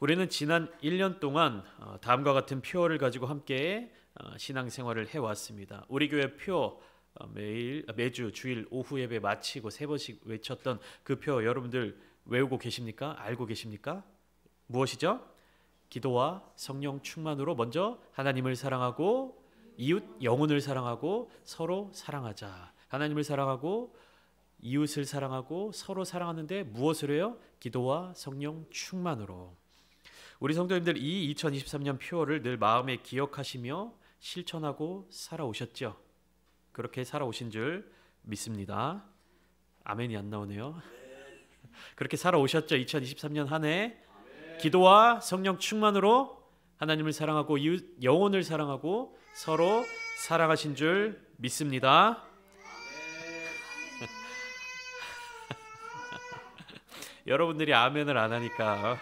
우리는 지난 1년 동안 다음과 같은 표어를 가지고 함께 신앙생활을 해왔습니다. 우리 교회 표 매주 주일 오후 예배 마치고 세 번씩 외쳤던 그 표 여러분들 외우고 계십니까? 알고 계십니까? 무엇이죠? 기도와 성령 충만으로 먼저 하나님을 사랑하고 이웃 영혼을 사랑하고 서로 사랑하자. 하나님을 사랑하고 이웃을 사랑하고 서로 사랑하는데 무엇을 해요? 기도와 성령 충만으로. 우리 성도님들 이 2023년 표어를 늘 마음에 기억하시며 실천하고 살아오셨죠? 그렇게 살아오신 줄 믿습니다. 아멘이 안 나오네요. 그렇게 살아오셨죠? 2023년 한 해 기도와 성령 충만으로 하나님을 사랑하고 이웃 영혼을 사랑하고 서로 사랑하신 줄 믿습니다. 여러분들이 아멘을 안 하니까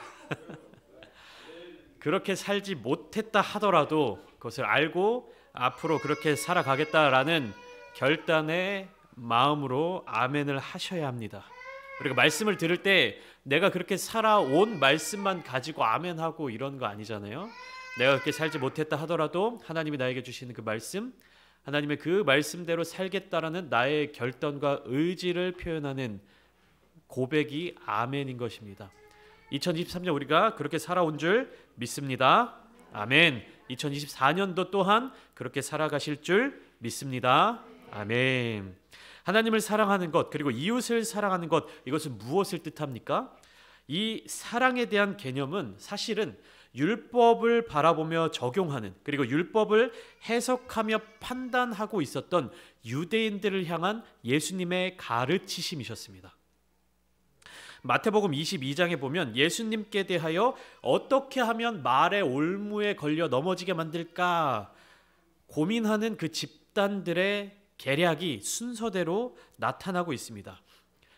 그렇게 살지 못했다 하더라도 그것을 알고 앞으로 그렇게 살아가겠다라는 결단의 마음으로 아멘을 하셔야 합니다. 그리고 말씀을 들을 때 내가 그렇게 살아온 말씀만 가지고 아멘하고 이런 거 아니잖아요. 내가 그렇게 살지 못했다 하더라도 하나님이 나에게 주시는 그 말씀, 하나님의 그 말씀대로 살겠다라는 나의 결단과 의지를 표현하는 고백이 아멘인 것입니다. 2023년 우리가 그렇게 살아온 줄 믿습니다. 아멘. 2024년도 또한 그렇게 살아가실 줄 믿습니다. 아멘. 하나님을 사랑하는 것 그리고 이웃을 사랑하는 것 이것은 무엇을 뜻합니까? 이 사랑에 대한 개념은 사실은 율법을 바라보며 적용하는 그리고 율법을 해석하며 판단하고 있었던 유대인들을 향한 예수님의 가르치심이셨습니다. 마태복음 22장에 보면 예수님께 대하여 어떻게 하면 말의 올무에 걸려 넘어지게 만들까 고민하는 그 집단들의 계략이 순서대로 나타나고 있습니다.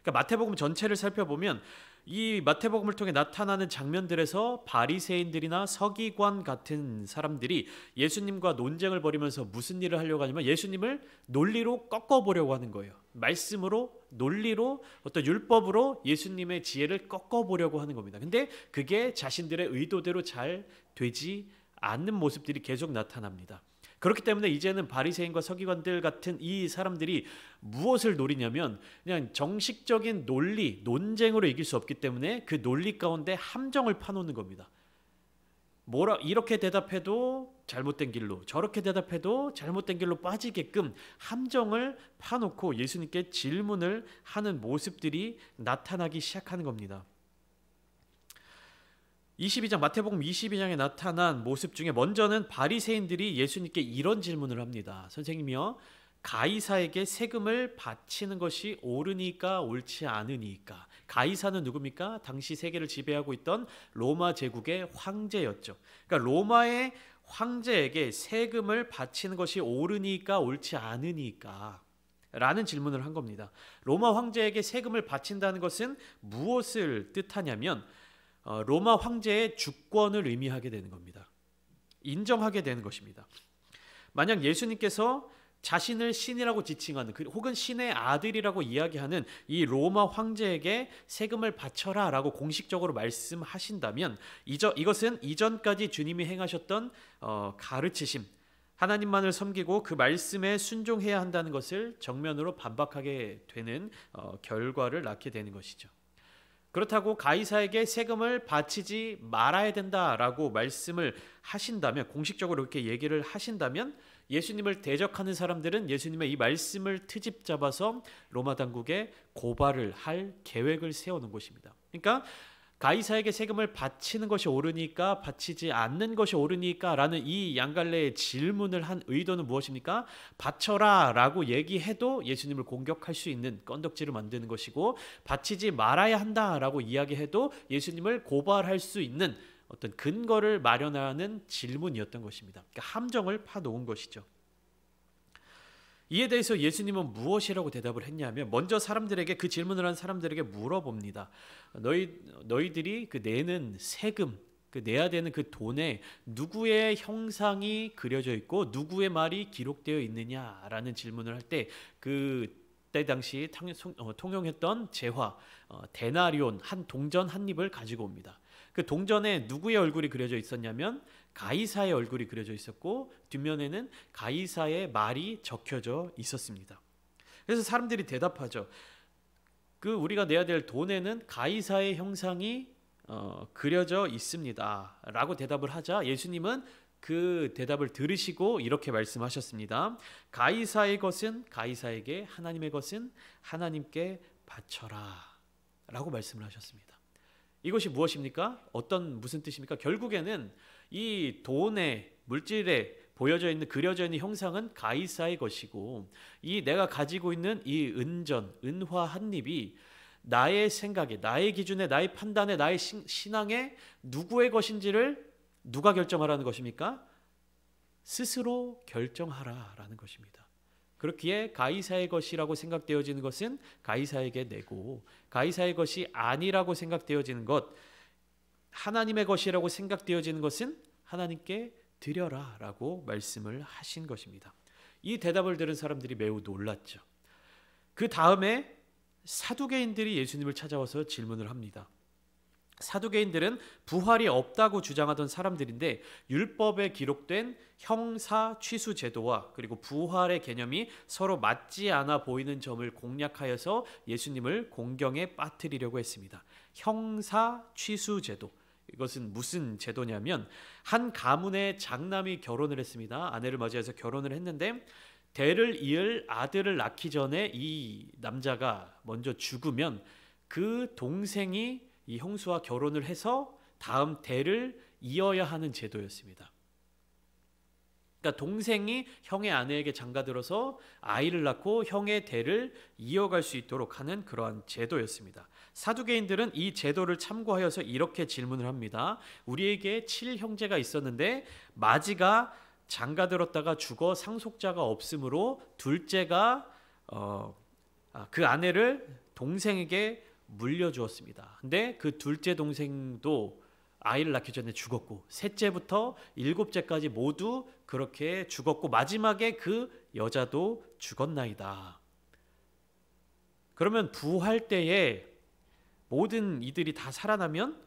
그러니까 마태복음 전체를 살펴보면 이 마태복음을 통해 나타나는 장면들에서 바리새인들이나 서기관 같은 사람들이 예수님과 논쟁을 벌이면서 무슨 일을 하려고 하냐면 예수님을 논리로 꺾어보려고 하는 거예요. 말씀으로, 논리로, 어떤 율법으로 예수님의 지혜를 꺾어보려고 하는 겁니다. 근데 그게 자신들의 의도대로 잘 되지 않는 모습들이 계속 나타납니다. 그렇기 때문에 이제는 바리새인과 서기관들 같은 이 사람들이 무엇을 노리냐면 그냥 정식적인 논리, 논쟁으로 이길 수 없기 때문에 그 논리 가운데 함정을 파놓는 겁니다. 이렇게 대답해도 잘못된 길로, 저렇게 대답해도 잘못된 길로 빠지게끔 함정을 파놓고 예수님께 질문을 하는 모습들이 나타나기 시작하는 겁니다. 22장 마태복음 22장에 나타난 모습 중에 먼저는 바리새인들이 예수님께 이런 질문을 합니다. 선생님이요, 가이사에게 세금을 바치는 것이 옳으니까 옳지 않으니까. 가이사는 누굽니까? 당시 세계를 지배하고 있던 로마 제국의 황제였죠. 그러니까 로마의 황제에게 세금을 바치는 것이 옳으니까 옳지 않으니까 라는 질문을 한 겁니다. 로마 황제에게 세금을 바친다는 것은 무엇을 뜻하냐면 로마 황제의 주권을 의미하게 되는 겁니다. 인정하게 되는 것입니다. 만약 예수님께서 자신을 신이라고 지칭하는 혹은 신의 아들이라고 이야기하는 이 로마 황제에게 세금을 바쳐라 라고 공식적으로 말씀하신다면 이것은 이전까지 주님이 행하셨던 가르치심, 하나님만을 섬기고 그 말씀에 순종해야 한다는 것을 정면으로 반박하게 되는 결과를 낳게 되는 것이죠. 그렇다고 가이사에게 세금을 바치지 말아야 된다라고 말씀을 하신다면, 공식적으로 이렇게 얘기를 하신다면 예수님을 대적하는 사람들은 예수님의 이 말씀을 트집 잡아서 로마 당국에 고발을 할 계획을 세우는 것입니다. 그러니까 가이사에게 세금을 바치는 것이 옳으니까 바치지 않는 것이 옳으니까 라는 이 양갈래의 질문을 한 의도는 무엇입니까? 바쳐라 라고 얘기해도 예수님을 공격할 수 있는 건덕지를 만드는 것이고, 바치지 말아야 한다라고 이야기해도 예수님을 고발할 수 있는 어떤 근거를 마련하는 질문이었던 것입니다. 그러니까 함정을 파놓은 것이죠. 이에 대해서 예수님은 무엇이라고 대답을 했냐면, 먼저 사람들에게, 그 질문을 한 사람들에게 물어봅니다. 너희들이 그 내는 세금, 그 내야 되는 그 돈에 누구의 형상이 그려져 있고 누구의 말이 기록되어 있느냐라는 질문을 할 때, 그때 당시 통용했던 재화 데나리온 한 동전 한 입을 가지고 옵니다. 그 동전에 누구의 얼굴이 그려져 있었냐면 가이사의 얼굴이 그려져 있었고 뒷면에는 가이사의 말이 적혀져 있었습니다. 그래서 사람들이 대답하죠. 그 우리가 내야 될 돈에는 가이사의 형상이 그려져 있습니다 라고 대답을 하자 예수님은 그 대답을 들으시고 이렇게 말씀하셨습니다. 가이사의 것은 가이사에게, 하나님의 것은 하나님께 바쳐라 라고 말씀을 하셨습니다. 이것이 무엇입니까? 무슨 뜻입니까? 결국에는 이 돈의 물질에 보여져 있는, 그려져 있는 형상은 가이사의 것이고, 이 내가 가지고 있는 이 은화 한 잎이 나의 생각에, 나의 기준에, 나의 판단에, 나의 신앙에 누구의 것인지를 누가 결정하라는 것입니까? 스스로 결정하라라는 것입니다. 그렇기에 가이사의 것이라고 생각되어지는 것은 가이사에게 내고, 가이사의 것이 아니라고 생각되어지는 것, 하나님의 것이라고 생각되어지는 것은 하나님께 드려라 라고 말씀을 하신 것입니다. 이 대답을 들은 사람들이 매우 놀랐죠. 그 다음에 사두개인들이 예수님을 찾아와서 질문을 합니다. 사두개인들은 부활이 없다고 주장하던 사람들인데 율법에 기록된 형사 취수 제도와 그리고 부활의 개념이 서로 맞지 않아 보이는 점을 공략하여서 예수님을 공경에 빠뜨리려고 했습니다. 형사 취수 제도, 이것은 무슨 제도냐면 한 가문의 장남이 결혼을 했습니다. 아내를 맞이해서 결혼을 했는데 대를 이을 아들을 낳기 전에 이 남자가 먼저 죽으면 그 동생이 이 형수와 결혼을 해서 다음 대를 이어야 하는 제도였습니다. 그러니까 동생이 형의 아내에게 장가들어서 아이를 낳고 형의 대를 이어갈 수 있도록 하는 그러한 제도였습니다. 사두개인들은 이 제도를 참고하여서 이렇게 질문을 합니다. 우리에게 7형제가 있었는데 마지가 장가들었다가 죽어 상속자가 없으므로 둘째가 그 아내를 동생에게 물려주었습니다. 근데 그 둘째 동생도 아이를 낳기 전에 죽었고 셋째부터 일곱째까지 모두 그렇게 죽었고 마지막에 그 여자도 죽었나이다. 그러면 부활 때에 모든 이들이 다 살아나면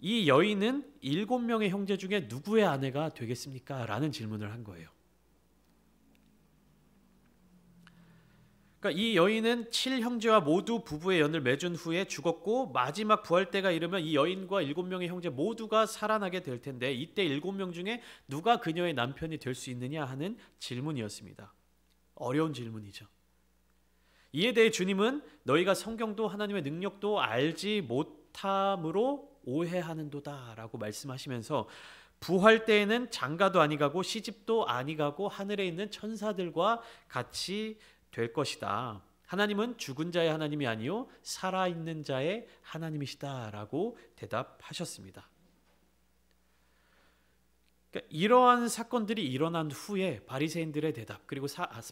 이 여인은 7명의 형제 중에 누구의 아내가 되겠습니까? 라는 질문을 한 거예요. 그러니까 이 여인은 7형제와 모두 부부의 연을 맺은 후에 죽었고 마지막 부활 때가 이르면 이 여인과 7명의 형제 모두가 살아나게 될 텐데 이때 7명 중에 누가 그녀의 남편이 될 수 있느냐 하는 질문이었습니다. 어려운 질문이죠. 이에 대해 주님은 너희가 성경도 하나님의 능력도 알지 못함으로 오해하는도다 라고 말씀하시면서 부활 때에는 장가도 아니가고 시집도 아니가고 하늘에 있는 천사들과 같이 될 것이다. 하나님은 죽은 자의 하나님이 아니요 살아있는 자의 하나님이시다 라고 대답하셨습니다. 그러니까 이러한 사건들이 일어난 후에 바리새인들의 대답 그리고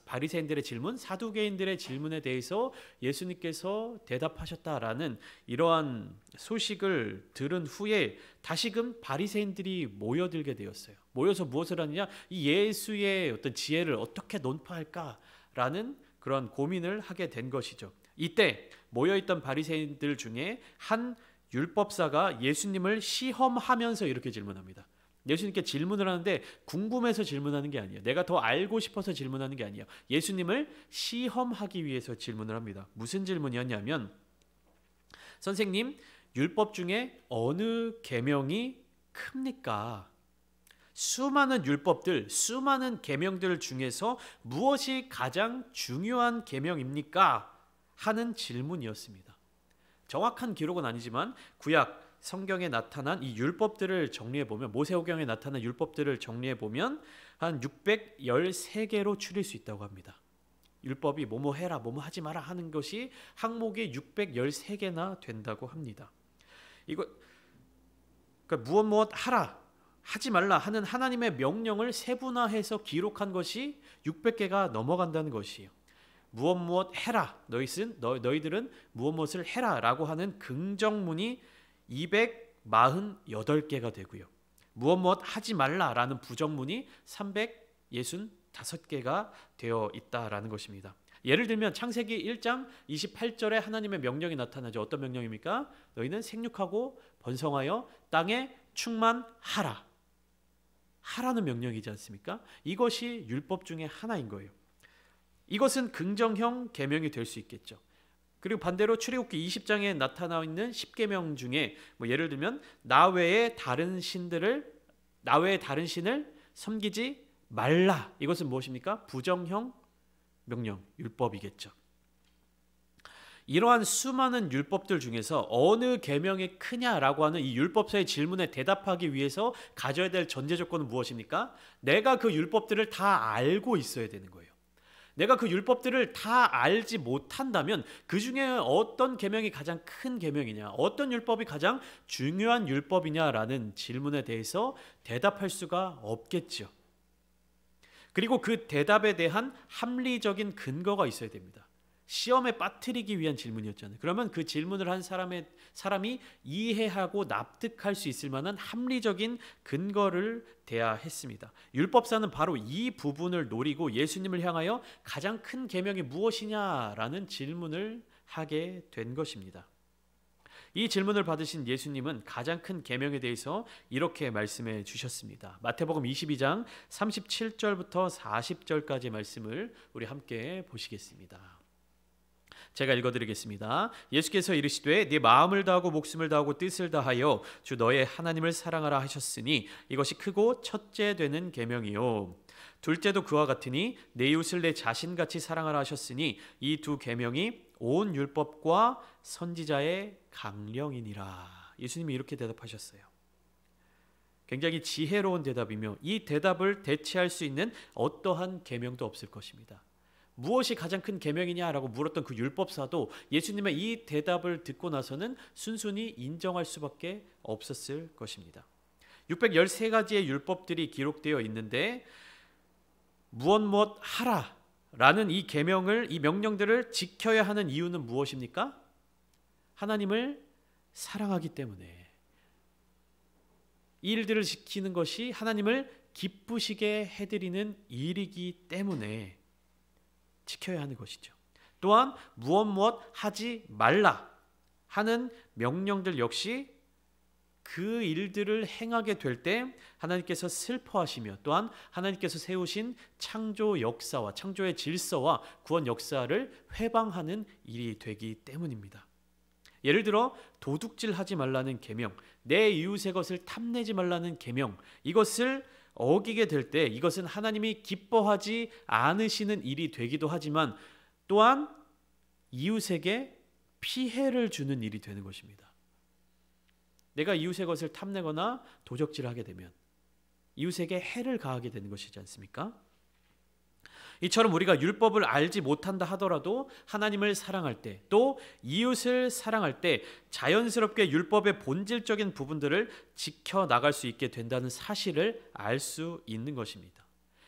바리새인들의 질문, 사두개인들의 질문에 대해서 예수님께서 대답하셨다라는 이러한 소식을 들은 후에 다시금 바리새인들이 모여들게 되었어요. 모여서 무엇을 하느냐? 이 예수의 어떤 지혜를 어떻게 논파할까라는 그런 고민을 하게 된 것이죠. 이때 모여있던 바리새인들 중에 한 율법사가 예수님을 시험하면서 이렇게 질문합니다. 예수님께 질문을 하는데 궁금해서 질문하는 게 아니에요. 내가 더 알고 싶어서 질문하는 게 아니에요. 예수님을 시험하기 위해서 질문을 합니다. 무슨 질문이었냐면 선생님, 율법 중에 어느 계명이 큽니까? 수많은 율법들, 수많은 계명들 중에서 무엇이 가장 중요한 계명입니까? 하는 질문이었습니다. 정확한 기록은 아니지만 구약 성경에 나타난 이 율법들을 정리해 보면 모세오경에 나타난 율법들을 정리해 보면 한 613개로 추릴 수 있다고 합니다. 율법이 뭐뭐 해라, 뭐뭐 하지 마라 하는 것이 항목이 613개나 된다고 합니다. 이거 그러니까 무엇 하라, 하지 말라 하는 하나님의 명령을 세분화해서 기록한 것이 600개가 넘어간다는 것이에요. 무엇 해라, 너희들은 무엇을 해라라고 하는 긍정문이 248개가 되고요. 무엇 하지 말라라는 부정문이 365개가 되어 있다라는 것입니다. 예를 들면 창세기 1장 28절에 하나님의 명령이 나타나죠. 어떤 명령입니까? 너희는 생육하고 번성하여 땅에 충만하라. 하라는 명령이지 않습니까? 이것이 율법 중에 하나인 거예요. 이것은 긍정형 계명이 될 수 있겠죠. 그리고 반대로 출애굽기 20장에 나타나 있는 10계명 중에 예를 들면 나 외에 다른 신을 섬기지 말라. 이것은 무엇입니까? 부정형 명령, 율법이겠죠. 이러한 수많은 율법들 중에서 어느 계명이 크냐라고 하는 이 율법서의 질문에 대답하기 위해서 가져야 될 전제 조건은 무엇입니까? 내가 그 율법들을 다 알고 있어야 되는 거예요. 내가 그 율법들을 다 알지 못한다면 그 중에 어떤 계명이 가장 큰 계명이냐, 어떤 율법이 가장 중요한 율법이냐라는 질문에 대해서 대답할 수가 없겠죠. 그리고 그 대답에 대한 합리적인 근거가 있어야 됩니다. 시험에 빠뜨리기 위한 질문이었잖아요. 그러면 그 질문을 한 사람이 이해하고 납득할 수 있을 만한 합리적인 근거를 대야 했습니다. 율법사는 바로 이 부분을 노리고 예수님을 향하여 가장 큰 계명이 무엇이냐라는 질문을 하게 된 것입니다. 이 질문을 받으신 예수님은 가장 큰 계명에 대해서 이렇게 말씀해 주셨습니다. 마태복음 22장 37절부터 40절까지 말씀을 우리 함께 보시겠습니다. 제가 읽어드리겠습니다. 예수께서 이르시되 네 마음을 다하고 목숨을 다하고 뜻을 다하여 주 너의 하나님을 사랑하라 하셨으니 이것이 크고 첫째 되는 계명이요 둘째도 그와 같으니 내 이웃을 내 자신같이 사랑하라 하셨으니 이 두 계명이 온 율법과 선지자의 강령이니라. 예수님이 이렇게 대답하셨어요. 굉장히 지혜로운 대답이며 이 대답을 대체할 수 있는 어떠한 계명도 없을 것입니다. 무엇이 가장 큰 계명이냐라고 물었던 그 율법사도 예수님의 이 대답을 듣고 나서는 순순히 인정할 수밖에 없었을 것입니다. 613가지의 율법들이 기록되어 있는데 무엇 하라라는 이 계명을, 이 명령들을 지켜야 하는 이유는 무엇입니까? 하나님을 사랑하기 때문에. 이 일들을 지키는 것이 하나님을 기쁘시게 해드리는 일이기 때문에 지켜야 하는 것이죠. 또한 무엇 하지 말라 하는 명령들 역시 그 일들을 행하게 될 때 하나님께서 슬퍼하시며 또한 하나님께서 세우신 창조 역사와 창조의 질서와 구원 역사를 회방하는 일이 되기 때문입니다. 예를 들어 도둑질하지 말라는 계명, 내 이웃의 것을 탐내지 말라는 계명, 이것을 어기게 될 때 이것은 하나님이 기뻐하지 않으시는 일이 되기도 하지만 또한 이웃에게 피해를 주는 일이 되는 것입니다. 내가 이웃의 것을 탐내거나 도적질하게 되면 이웃에게 해를 가하게 되는 것이지 않습니까? 이처럼 우리가 율법을 알지 못한다 하더라도 하나님을 사랑할 때, 또 이웃을 사랑할 때 자연스럽게 율법의 본질적인 부분들을 지켜나갈 수 있게 된다는 사실을 알 수 있는 것입니다.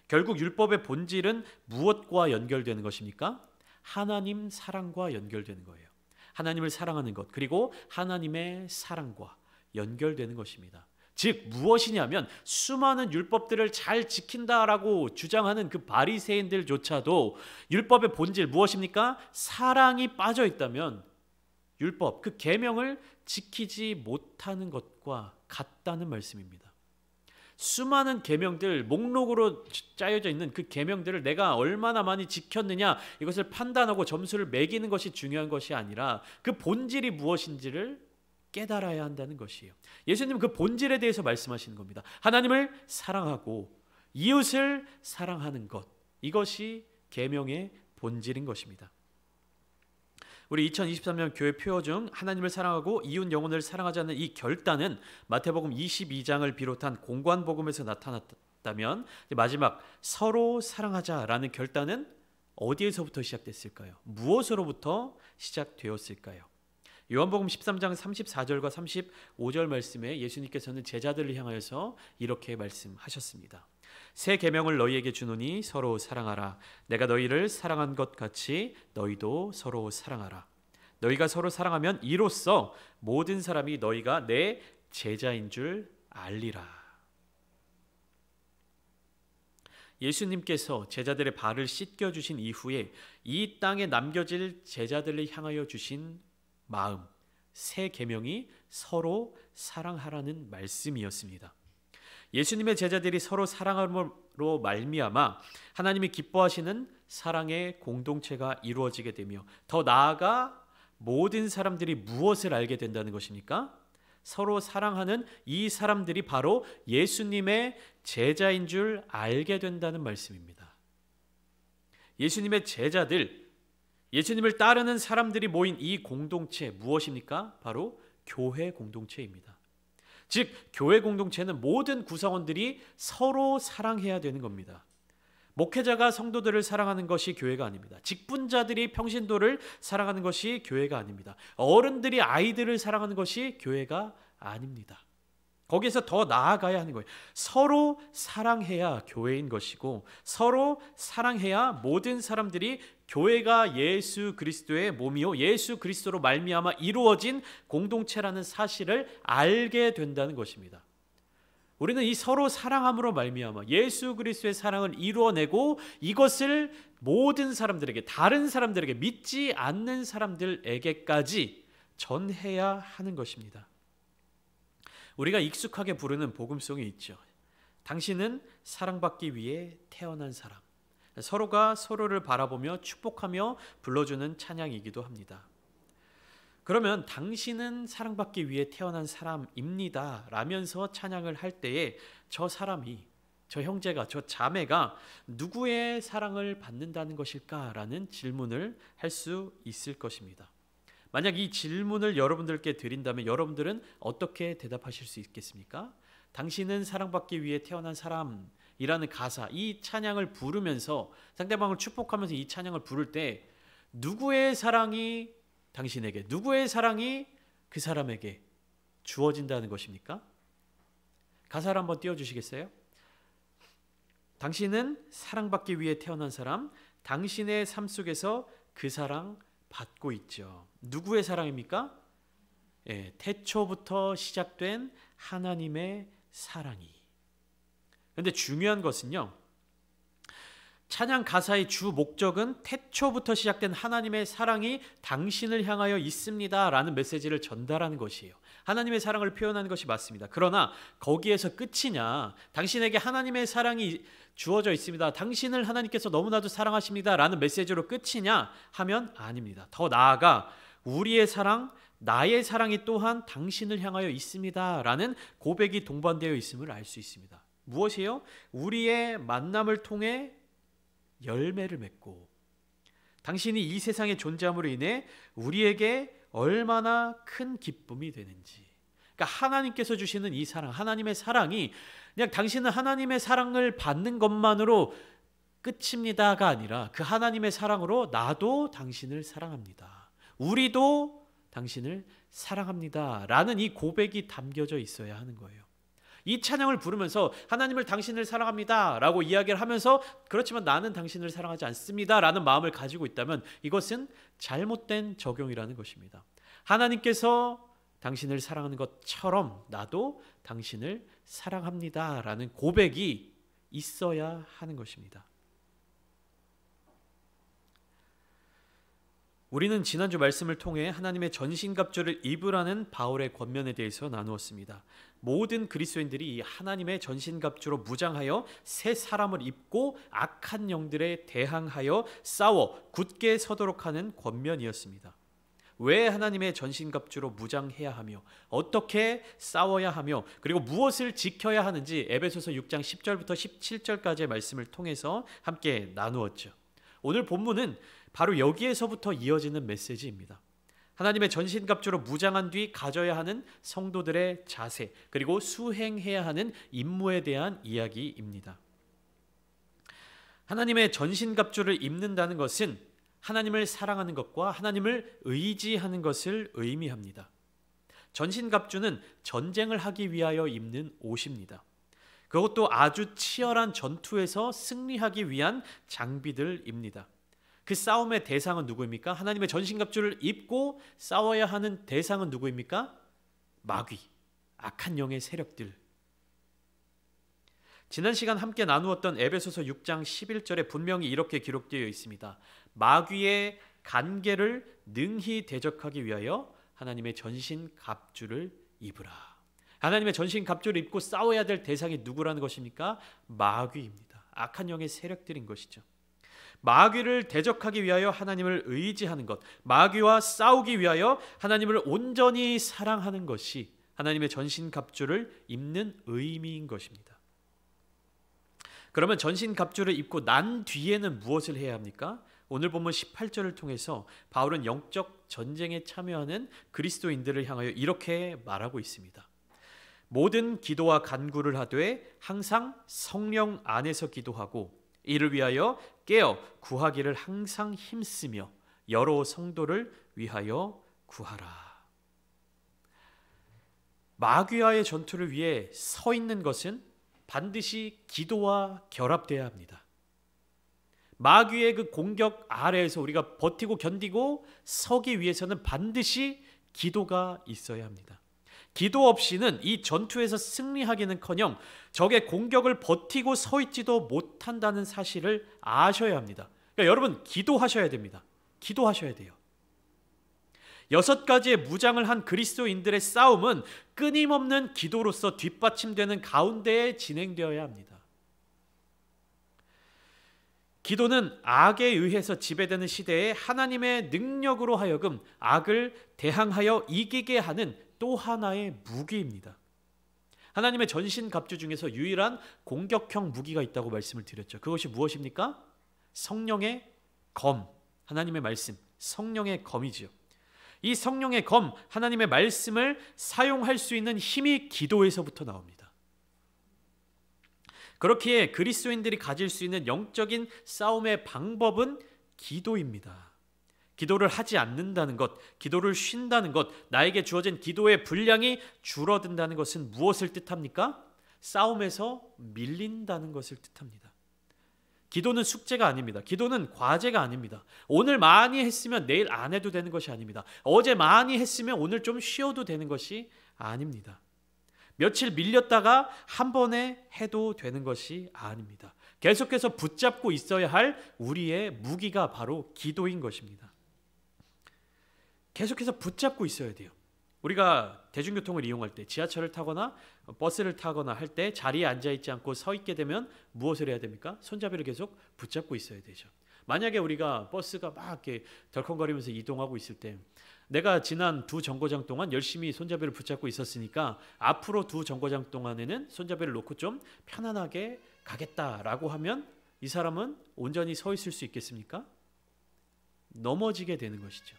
결국 율법의 본질은 무엇과 연결되는 것입니까? 하나님 사랑과 연결되는 거예요. 하나님을 사랑하는 것, 그리고 하나님의 사랑과 연결되는 것입니다. 즉 무엇이냐면 수많은 율법들을 잘 지킨다라고 주장하는 그 바리새인들조차도 율법의 본질 무엇입니까? 사랑이 빠져 있다면 율법, 그 계명을 지키지 못하는 것과 같다는 말씀입니다. 수많은 계명들, 목록으로 짜여져 있는 그 계명들을 내가 얼마나 많이 지켰느냐, 이것을 판단하고 점수를 매기는 것이 중요한 것이 아니라 그 본질이 무엇인지를 깨달아야 한다는 것이에요. 예수님은 그 본질에 대해서 말씀하시는 겁니다. 하나님을 사랑하고 이웃을 사랑하는 것, 이것이 계명의 본질인 것입니다. 우리 2023년 교회 표어 중 하나님을 사랑하고 이웃 영혼을 사랑하자는 이 결단은 마태복음 22장을 비롯한 공관복음에서 나타났다면 마지막 서로 사랑하자라는 결단은 어디에서부터 시작됐을까요? 무엇으로부터 시작되었을까요? 요한복음 13장 34절과 35절 말씀에 예수님께서는 제자들을 향하여서 이렇게 말씀하셨습니다. 새 계명을 너희에게 주노니 서로 사랑하라. 내가 너희를 사랑한 것 같이 너희도 서로 사랑하라. 너희가 서로 사랑하면 이로써 모든 사람이 너희가 내 제자인 줄 알리라. 예수님께서 제자들의 발을 씻겨 주신 이후에 이 땅에 남겨질 제자들을 향하여 주신 마음, 새 계명이 서로 사랑하라는 말씀이었습니다. 예수님의 제자들이 서로 사랑함으로 말미암아 하나님이 기뻐하시는 사랑의 공동체가 이루어지게 되며, 더 나아가 모든 사람들이 무엇을 알게 된다는 것입니까? 서로 사랑하는 이 사람들이 바로 예수님의 제자인 줄 알게 된다는 말씀입니다. 예수님의 제자들, 예수님을 따르는 사람들이 모인 이 공동체 무엇입니까? 바로 교회 공동체입니다. 즉, 교회 공동체는 모든 구성원들이 서로 사랑해야 되는 겁니다. 목회자가 성도들을 사랑하는 것이 교회가 아닙니다. 직분자들이 평신도를 사랑하는 것이 교회가 아닙니다. 어른들이 아이들을 사랑하는 것이 교회가 아닙니다. 거기에서 더 나아가야 하는 거예요. 서로 사랑해야 교회인 것이고, 서로 사랑해야 모든 사람들이 교회가 예수 그리스도의 몸이요 예수 그리스도로 말미암아 이루어진 공동체라는 사실을 알게 된다는 것입니다. 우리는 이 서로 사랑함으로 말미암아 예수 그리스도의 사랑을 이루어내고, 이것을 모든 사람들에게, 다른 사람들에게, 믿지 않는 사람들에게까지 전해야 하는 것입니다. 우리가 익숙하게 부르는 복음송이 있죠. 당신은 사랑받기 위해 태어난 사람. 서로가 서로를 바라보며 축복하며 불러주는 찬양이기도 합니다. 그러면 당신은 사랑받기 위해 태어난 사람입니다 라면서 찬양을 할 때에 저 사람이, 저 형제가, 저 자매가 누구의 사랑을 받는다는 것일까라는 질문을 할 수 있을 것입니다. 만약 이 질문을 여러분들께 드린다면 여러분들은 어떻게 대답하실 수 있겠습니까? 당신은 사랑받기 위해 태어난 사람이라는 가사, 이 찬양을 부르면서, 상대방을 축복하면서 이 찬양을 부를 때 누구의 사랑이 당신에게, 누구의 사랑이 그 사람에게 주어진다는 것입니까? 가사를 한번 띄워주시겠어요? 당신은 사랑받기 위해 태어난 사람, 당신의 삶 속에서 그 사랑 받고 있죠. 누구의 사랑입니까? 태초부터 시작된 하나님의 사랑이. 그런데 중요한 것은요, 찬양 가사의 주 목적은 태초부터 시작된 하나님의 사랑이 당신을 향하여 있습니다 라는 메시지를 전달하는 것이에요. 하나님의 사랑을 표현하는 것이 맞습니다. 그러나 거기에서 끝이냐, 당신에게 하나님의 사랑이 주어져 있습니다, 당신을 하나님께서 너무나도 사랑하십니다 라는 메시지로 끝이냐 하면 아닙니다. 더 나아가 우리의 사랑, 나의 사랑이 또한 당신을 향하여 있습니다 라는 고백이 동반되어 있음을 알 수 있습니다. 무엇이에요? 우리의 만남을 통해 열매를 맺고, 당신이 이 세상에 존재함으로 인해 우리에게 얼마나 큰 기쁨이 되는지. 그러니까 하나님께서 주시는 이 사랑, 하나님의 사랑이 그냥 당신은 하나님의 사랑을 받는 것만으로 끝입니다가 아니라, 그 하나님의 사랑으로 나도 당신을 사랑합니다, 우리도 당신을 사랑합니다 라는 이 고백이 담겨져 있어야 하는 거예요. 이 찬양을 부르면서 하나님을, 당신을 사랑합니다 라고 이야기를 하면서, 그렇지만 나는 당신을 사랑하지 않습니다 라는 마음을 가지고 있다면 이것은 잘못된 적용이라는 것입니다. 하나님께서 당신을 사랑하는 것처럼 나도 당신을 사랑합니다 라는 고백이 있어야 하는 것입니다. 우리는 지난주 말씀을 통해 하나님의 전신갑주를 입으라는 바울의 권면에 대해서 나누었습니다. 모든 그리스도인들이 이 하나님의 전신갑주로 무장하여 새 사람을 입고 악한 영들에 대항하여 싸워 굳게 서도록 하는 권면이었습니다. 왜 하나님의 전신갑주로 무장해야 하며, 어떻게 싸워야 하며, 그리고 무엇을 지켜야 하는지 에베소서 6장 10절부터 17절까지의 말씀을 통해서 함께 나누었죠. 오늘 본문은 바로 여기에서부터 이어지는 메시지입니다. 하나님의 전신갑주로 무장한 뒤 가져야 하는 성도들의 자세, 그리고 수행해야 하는 임무에 대한 이야기입니다. 하나님의 전신갑주를 입는다는 것은 하나님을 사랑하는 것과 하나님을 의지하는 것을 의미합니다. 전신갑주는 전쟁을 하기 위하여 입는 옷입니다. 그것도 아주 치열한 전투에서 승리하기 위한 장비들입니다. 그 싸움의 대상은 누구입니까? 하나님의 전신갑주를 입고 싸워야 하는 대상은 누구입니까? 마귀, 악한 영의 세력들. 지난 시간 함께 나누었던 에베소서 6장 11절에 분명히 이렇게 기록되어 있습니다. 마귀의 간계를 능히 대적하기 위하여 하나님의 전신 갑주를 입으라. 하나님의 전신 갑주를 입고 싸워야 될 대상이 누구라는 것입니까? 마귀입니다. 악한 영의 세력들인 것이죠. 마귀를 대적하기 위하여 하나님을 의지하는 것, 마귀와 싸우기 위하여 하나님을 온전히 사랑하는 것이 하나님의 전신 갑주를 입는 의미인 것입니다. 그러면 전신 갑주를 입고 난 뒤에는 무엇을 해야 합니까? 오늘 본문 18절을 통해서 바울은 영적 전쟁에 참여하는 그리스도인들을 향하여 이렇게 말하고 있습니다. 모든 기도와 간구를 하되 항상 성령 안에서 기도하고 이를 위하여 깨어 구하기를 항상 힘쓰며 여러 성도를 위하여 구하라. 마귀와의 전투를 위해 서 있는 것은 반드시 기도와 결합되어야 합니다. 마귀의 그 공격 아래에서 우리가 버티고 견디고 서기 위해서는 반드시 기도가 있어야 합니다. 기도 없이는 이 전투에서 승리하기는커녕 적의 공격을 버티고 서 있지도 못한다는 사실을 아셔야 합니다. 그러니까 여러분 기도하셔야 됩니다. 기도하셔야 돼요. 6가지의 무장을 한 그리스도인들의 싸움은 끊임없는 기도로서 뒷받침되는 가운데에 진행되어야 합니다. 기도는 악에 의해서 지배되는 시대에 하나님의 능력으로 하여금 악을 대항하여 이기게 하는 또 하나의 무기입니다. 하나님의 전신갑주 중에서 유일한 공격형 무기가 있다고 말씀을 드렸죠. 그것이 무엇입니까? 성령의 검, 하나님의 말씀, 성령의 검이지요. 이 성령의 검, 하나님의 말씀을 사용할 수 있는 힘이 기도에서부터 나옵니다. 그렇기에 그리스도인들이 가질 수 있는 영적인 싸움의 방법은 기도입니다. 기도를 하지 않는다는 것, 기도를 쉰다는 것, 나에게 주어진 기도의 분량이 줄어든다는 것은 무엇을 뜻합니까? 싸움에서 밀린다는 것을 뜻합니다. 기도는 숙제가 아닙니다. 기도는 과제가 아닙니다. 오늘 많이 했으면 내일 안 해도 되는 것이 아닙니다. 어제 많이 했으면 오늘 좀 쉬어도 되는 것이 아닙니다. 며칠 밀렸다가 한 번에 해도 되는 것이 아닙니다. 계속해서 붙잡고 있어야 할 우리의 무기가 바로 기도인 것입니다. 계속해서 붙잡고 있어야 돼요. 우리가 대중교통을 이용할 때 지하철을 타거나 버스를 타거나 할 때 자리에 앉아있지 않고 서 있게 되면 무엇을 해야 됩니까? 손잡이를 계속 붙잡고 있어야 되죠. 만약에 우리가 버스가 막 이렇게 덜컹거리면서 이동하고 있을 때 내가 지난 2정거장 동안 열심히 손잡이를 붙잡고 있었으니까 앞으로 2정거장 동안에는 손잡이를 놓고 좀 편안하게 가겠다라고 하면 이 사람은 온전히 서 있을 수 있겠습니까? 넘어지게 되는 것이죠.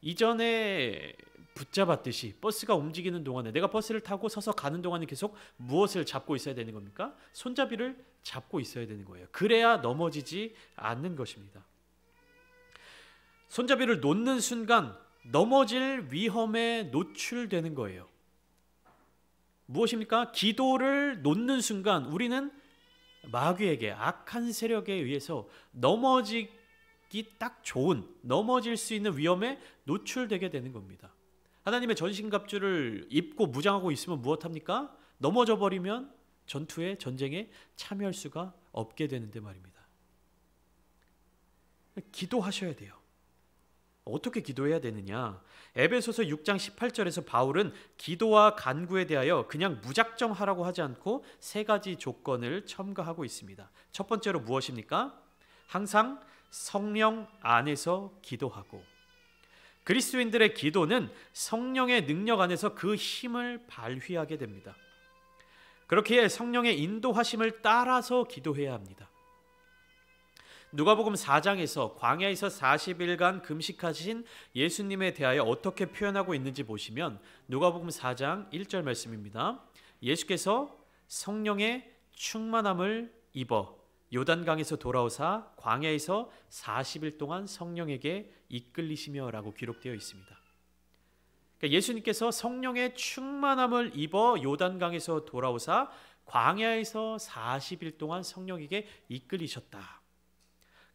이전에 붙잡았듯이 버스가 움직이는 동안에 내가 버스를 타고 서서 가는 동안에 계속 무엇을 잡고 있어야 되는 겁니까? 손잡이를 잡고 있어야 되는 거예요. 그래야 넘어지지 않는 것입니다. 손잡이를 놓는 순간 넘어질 위험에 노출되는 거예요. 무엇입니까? 기도를 놓는 순간 우리는 마귀에게, 악한 세력에 의해서 넘어지기 딱 좋은, 넘어질 수 있는 위험에 노출되게 되는 겁니다. 하나님의 전신갑주를 입고 무장하고 있으면 무엇합니까? 넘어져 버리면 전투에, 전쟁에 참여할 수가 없게 되는데 말입니다. 기도하셔야 돼요. 어떻게 기도해야 되느냐? 에베소서 6장 18절에서 바울은 기도와 간구에 대하여 그냥 무작정 하라고 하지 않고 3가지 조건을 첨가하고 있습니다. 첫 번째로 무엇입니까? 항상 성령 안에서 기도하고, 그리스도인들의 기도는 성령의 능력 안에서 그 힘을 발휘하게 됩니다. 그렇기에 성령의 인도하심을 따라서 기도해야 합니다. 누가복음 4장에서 광야에서 40일간 금식하신 예수님에 대하여 어떻게 표현하고 있는지 보시면 누가복음 4장 1절 말씀입니다. 예수께서 성령의 충만함을 입어 요단강에서 돌아오사 광야에서 40일 동안 성령에게 이끌리시며 라고 기록되어 있습니다. 그러니까 예수님께서 성령의 충만함을 입어 요단강에서 돌아오사 광야에서 40일 동안 성령에게 이끌리셨다.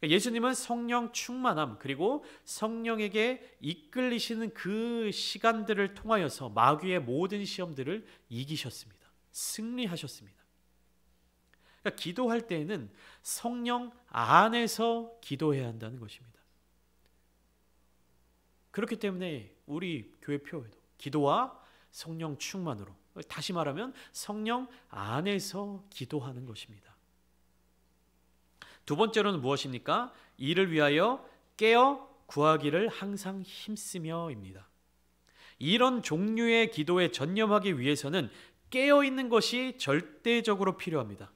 예수님은 성령 충만함 그리고 성령에게 이끌리시는 그 시간들을 통하여서 마귀의 모든 시험들을 이기셨습니다. 승리하셨습니다. 그러니까 기도할 때에는 성령 안에서 기도해야 한다는 것입니다. 그렇기 때문에 우리 교회 표에도 기도와 성령 충만으로, 다시 말하면 성령 안에서 기도하는 것입니다. 두 번째로는 무엇입니까? 이를 위하여 깨어 구하기를 항상 힘쓰며입니다. 이런 종류의 기도에 전념하기 위해서는 깨어있는 것이 절대적으로 필요합니다.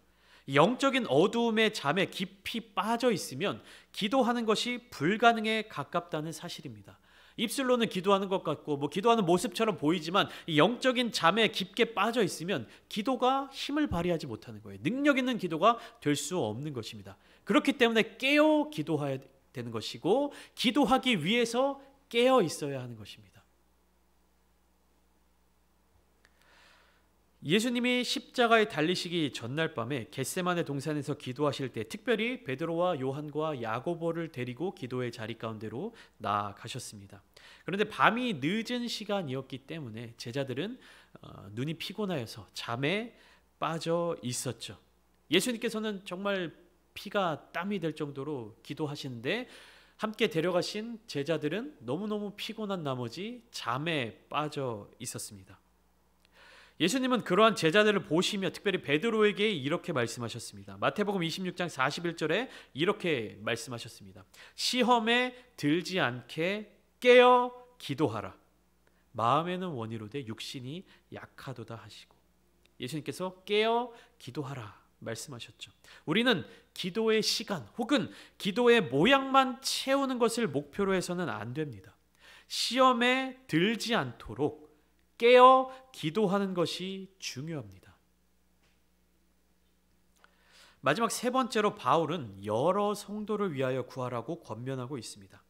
영적인 어두움의 잠에 깊이 빠져 있으면 기도하는 것이 불가능에 가깝다는 사실입니다. 입술로는 기도하는 것 같고 기도하는 모습처럼 보이지만 이 영적인 잠에 깊게 빠져 있으면 기도가 힘을 발휘하지 못하는 거예요. 능력 있는 기도가 될 수 없는 것입니다. 그렇기 때문에 깨어 기도해야 되는 것이고, 기도하기 위해서 깨어 있어야 하는 것입니다. 예수님이 십자가에 달리시기 전날 밤에 겟세마네 동산에서 기도하실 때 특별히 베드로와 요한과 야고보를 데리고 기도의 자리 가운데로 나아가셨습니다. 그런데 밤이 늦은 시간이었기 때문에 제자들은 눈이 피곤하여서 잠에 빠져 있었죠. 예수님께서는 정말 피가 땀이 될 정도로 기도하시는데 함께 데려가신 제자들은 너무너무 피곤한 나머지 잠에 빠져 있었습니다. 예수님은 그러한 제자들을 보시며 특별히 베드로에게 이렇게 말씀하셨습니다. 마태복음 26장 41절에 이렇게 말씀하셨습니다. 시험에 들지 않게 깨어 기도하라. 마음에는 원이로되 육신이 약하도다 하시고, 예수님께서 깨어 기도하라 말씀하셨죠. 우리는 기도의 시간 혹은 기도의 모양만 채우는 것을 목표로 해서는 안 됩니다. 시험에 들지 않도록 깨어 기도하는 것이 중요합니다. 마지막 세 번째로 바울은 여러 성도를 위하여 구하라고 권면하고 있습니다.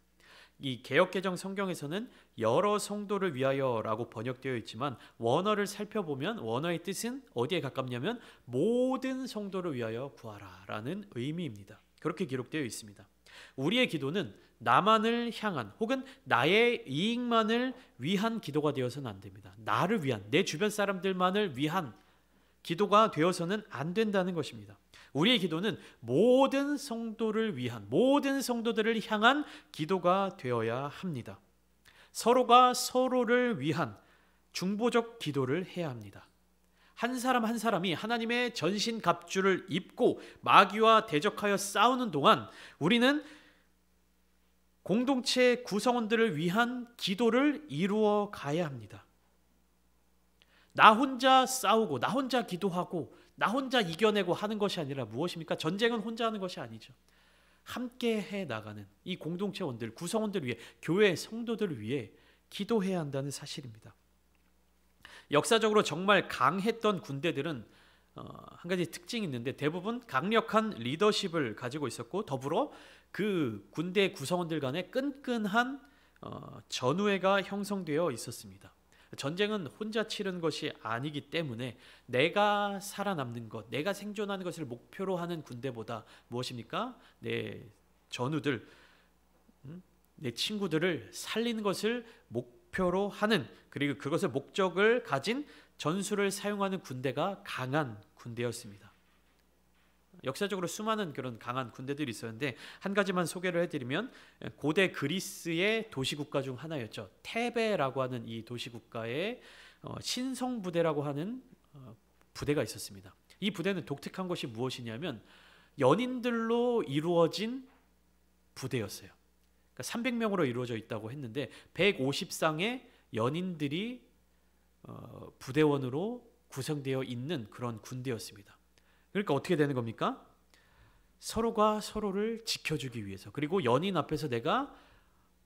이 개역개정 성경에서는 여러 성도를 위하여라고 번역되어 있지만 원어를 살펴보면 원어의 뜻은 어디에 가깝냐면 모든 성도를 위하여 구하라라는 의미입니다. 그렇게 기록되어 있습니다. 우리의 기도는 나만을 향한 혹은 나의 이익만을 위한 기도가 되어서는 안 됩니다. 나를 위한, 내 주변 사람들만을 위한 기도가 되어서는 안 된다는 것입니다. 우리의 기도는 모든 성도를 위한, 모든 성도들을 향한 기도가 되어야 합니다. 서로가 서로를 위한 중보적 기도를 해야 합니다. 한 사람 한 사람이 하나님의 전신갑주를 입고 마귀와 대적하여 싸우는 동안 우리는 공동체 구성원들을 위한 기도를 이루어 가야 합니다. 나 혼자 싸우고 나 혼자 기도하고 나 혼자 이겨내고 하는 것이 아니라 무엇입니까? 전쟁은 혼자 하는 것이 아니죠. 함께 해 나가는 이 공동체원들, 구성원들을 위해, 교회 성도들을 위해 기도해야 한다는 사실입니다. 역사적으로 정말 강했던 군대들은 한 가지 특징이 있는데 대부분 강력한 리더십을 가지고 있었고, 더불어 그 군대 구성원들 간에 끈끈한 전우회가 형성되어 있었습니다. 전쟁은 혼자 치르는 것이 아니기 때문에 내가 살아남는 것, 내가 생존하는 것을 목표로 하는 군대보다 무엇입니까? 내 전우들, 내 친구들을 살리는 것을 목표로 하는, 그리고 그것을 목적을 가진 전술을 사용하는 군대가 강한 군대였습니다. 역사적으로 수많은 그런 강한 군대들이 있었는데 한 가지만 소개를 해드리면 고대 그리스의 도시국가 중 하나였죠. 테베라고 하는 이 도시국가의 신성부대라고 하는 부대가 있었습니다. 이 부대는 독특한 것이 무엇이냐면 연인들로 이루어진 부대였어요. 그러니까 300명으로 이루어져 있다고 했는데 150쌍의 연인들이 부대원으로 구성되어 있는 그런 군대였습니다. 그러니까 어떻게 되는 겁니까? 서로가 서로를 지켜주기 위해서, 그리고 연인 앞에서 내가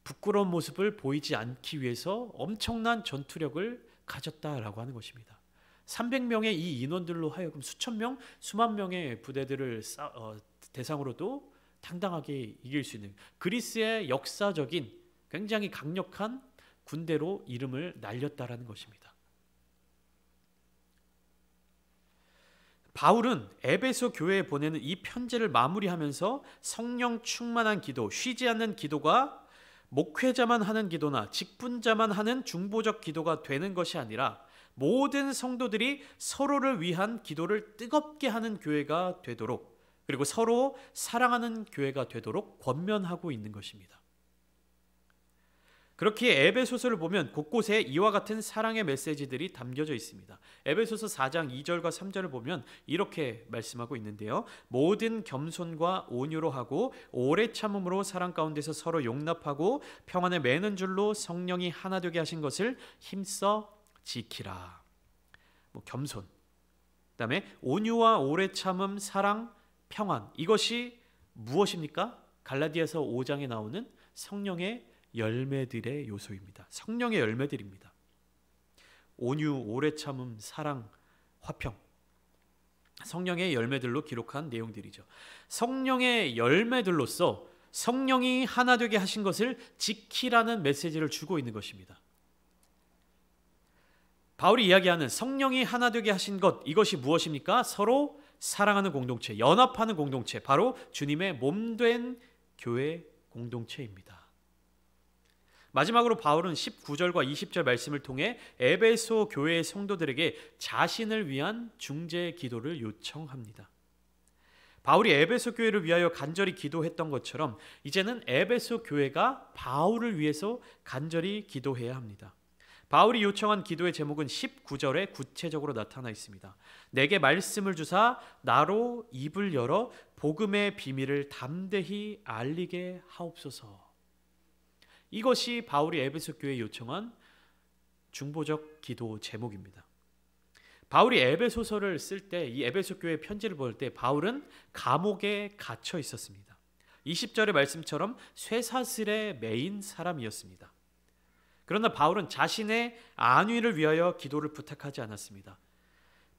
부끄러운 모습을 보이지 않기 위해서 엄청난 전투력을 가졌다라고 하는 것입니다. 300명의 이 인원들로 하여금 수천 명, 수만 명의 부대들을 대상으로도 당당하게 이길 수 있는 그리스의 역사적인 굉장히 강력한 군대로 이름을 날렸다라는 것입니다. 바울은 에베소 교회에 보내는 이 편지를 마무리하면서 성령 충만한 기도, 쉬지 않는 기도가 목회자만 하는 기도나 직분자만 하는 중보적 기도가 되는 것이 아니라 모든 성도들이 서로를 위한 기도를 뜨겁게 하는 교회가 되도록, 그리고 서로 사랑하는 교회가 되도록 권면하고 있는 것입니다. 그렇게 에베소서를 보면 곳곳에 이와 같은 사랑의 메시지들이 담겨져 있습니다. 에베소서 4장 2절과 3절을 보면 이렇게 말씀하고 있는데요. 모든 겸손과 온유로 하고 오래 참음으로 사랑 가운데서 서로 용납하고 평안에 매는 줄로 성령이 하나 되게 하신 것을 힘써 지키라. 겸손, 그다음에 온유와 오래 참음, 사랑, 평안, 이것이 무엇입니까? 갈라디아서 5장에 나오는 성령의 열매들의 요소입니다. 성령의 열매들입니다. 온유, 오래 참음, 사랑, 화평, 성령의 열매들로 기록한 내용들이죠. 성령의 열매들로서 성령이 하나 되게 하신 것을 지키라는 메시지를 주고 있는 것입니다. 바울이 이야기하는 성령이 하나 되게 하신 것, 이것이 무엇입니까? 서로 사랑하는 공동체, 연합하는 공동체, 바로 주님의 몸된 교회 공동체입니다. 마지막으로 바울은 19절과 20절 말씀을 통해 에베소 교회의 성도들에게 자신을 위한 중재 기도를 요청합니다. 바울이 에베소 교회를 위하여 간절히 기도했던 것처럼 이제는 에베소 교회가 바울을 위해서 간절히 기도해야 합니다. 바울이 요청한 기도의 제목은 19절에 구체적으로 나타나 있습니다. 내게 말씀을 주사 나로 입을 열어 복음의 비밀을 담대히 알리게 하옵소서. 이것이 바울이 에베소 교회에 요청한 중보적 기도 제목입니다. 바울이 에베소서를 쓸 때, 이 에베소 교회 편지를 볼 때 바울은 감옥에 갇혀 있었습니다. 20절의 말씀처럼 쇠사슬에 매인 사람이었습니다. 그러나 바울은 자신의 안위를 위하여 기도를 부탁하지 않았습니다.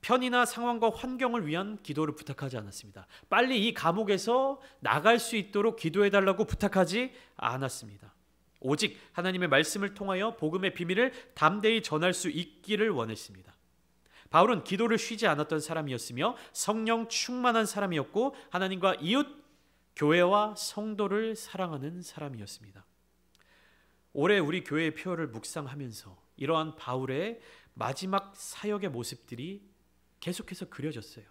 편이나 상황과 환경을 위한 기도를 부탁하지 않았습니다. 빨리 이 감옥에서 나갈 수 있도록 기도해달라고 부탁하지 않았습니다. 오직 하나님의 말씀을 통하여 복음의 비밀을 담대히 전할 수 있기를 원했습니다. 바울은 기도를 쉬지 않았던 사람이었으며 성령 충만한 사람이었고 하나님과 이웃, 교회와 성도를 사랑하는 사람이었습니다. 올해 우리 교회의 표를 묵상하면서 이러한 바울의 마지막 사역의 모습들이 계속해서 그려졌어요.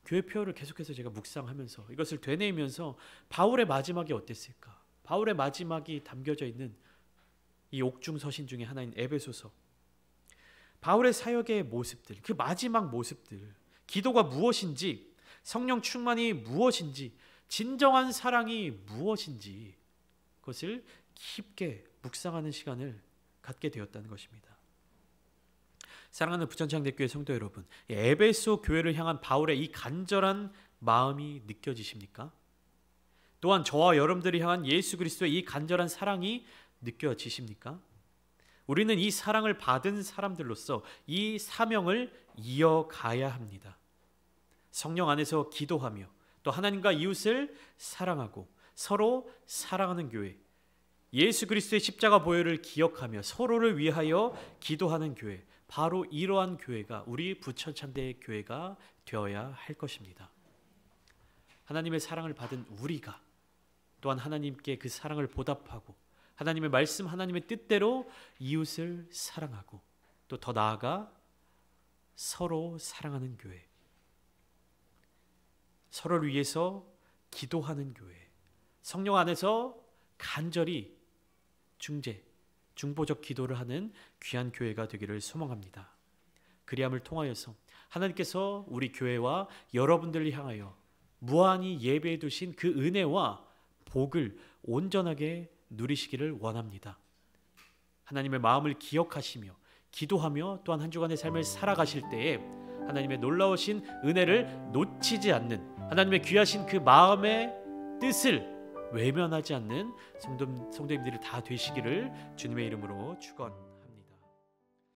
교회 표를 계속해서 제가 묵상하면서 이것을 되뇌이면서 바울의 마지막이 어땠을까? 바울의 마지막이 담겨져 있는 이 옥중서신 중에 하나인 에베소서, 바울의 사역의 모습들, 그 마지막 모습들, 기도가 무엇인지, 성령 충만이 무엇인지, 진정한 사랑이 무엇인지 그것을 깊게 묵상하는 시간을 갖게 되었다는 것입니다. 사랑하는 부천창대교회 성도 여러분, 에베소 교회를 향한 바울의 이 간절한 마음이 느껴지십니까? 또한 저와 여러분들이 향한 예수 그리스도의 이 간절한 사랑이 느껴지십니까? 우리는 이 사랑을 받은 사람들로서 이 사명을 이어가야 합니다. 성령 안에서 기도하며 또 하나님과 이웃을 사랑하고 서로 사랑하는 교회, 예수 그리스도의 십자가 보혈을 기억하며 서로를 위하여 기도하는 교회, 바로 이러한 교회가 우리 부천창대의 교회가 되어야 할 것입니다. 하나님의 사랑을 받은 우리가 또한 하나님께 그 사랑을 보답하고 하나님의 말씀, 하나님의 뜻대로 이웃을 사랑하고 또 더 나아가 서로 사랑하는 교회, 서로를 위해서 기도하는 교회, 성령 안에서 간절히 중보적 기도를 하는 귀한 교회가 되기를 소망합니다. 그리함을 통하여서 하나님께서 우리 교회와 여러분들을 향하여 무한히 예배해 두신 그 은혜와 복을 온전하게 누리시기를 원합니다. 하나님의 마음을 기억하시며 기도하며 또한 한 주간의 삶을 살아가실 때에 하나님의 놀라우신 은혜를 놓치지 않는, 하나님의 귀하신 그 마음의 뜻을 외면하지 않는 성도님들이 다 되시기를 주님의 이름으로 축원합니다.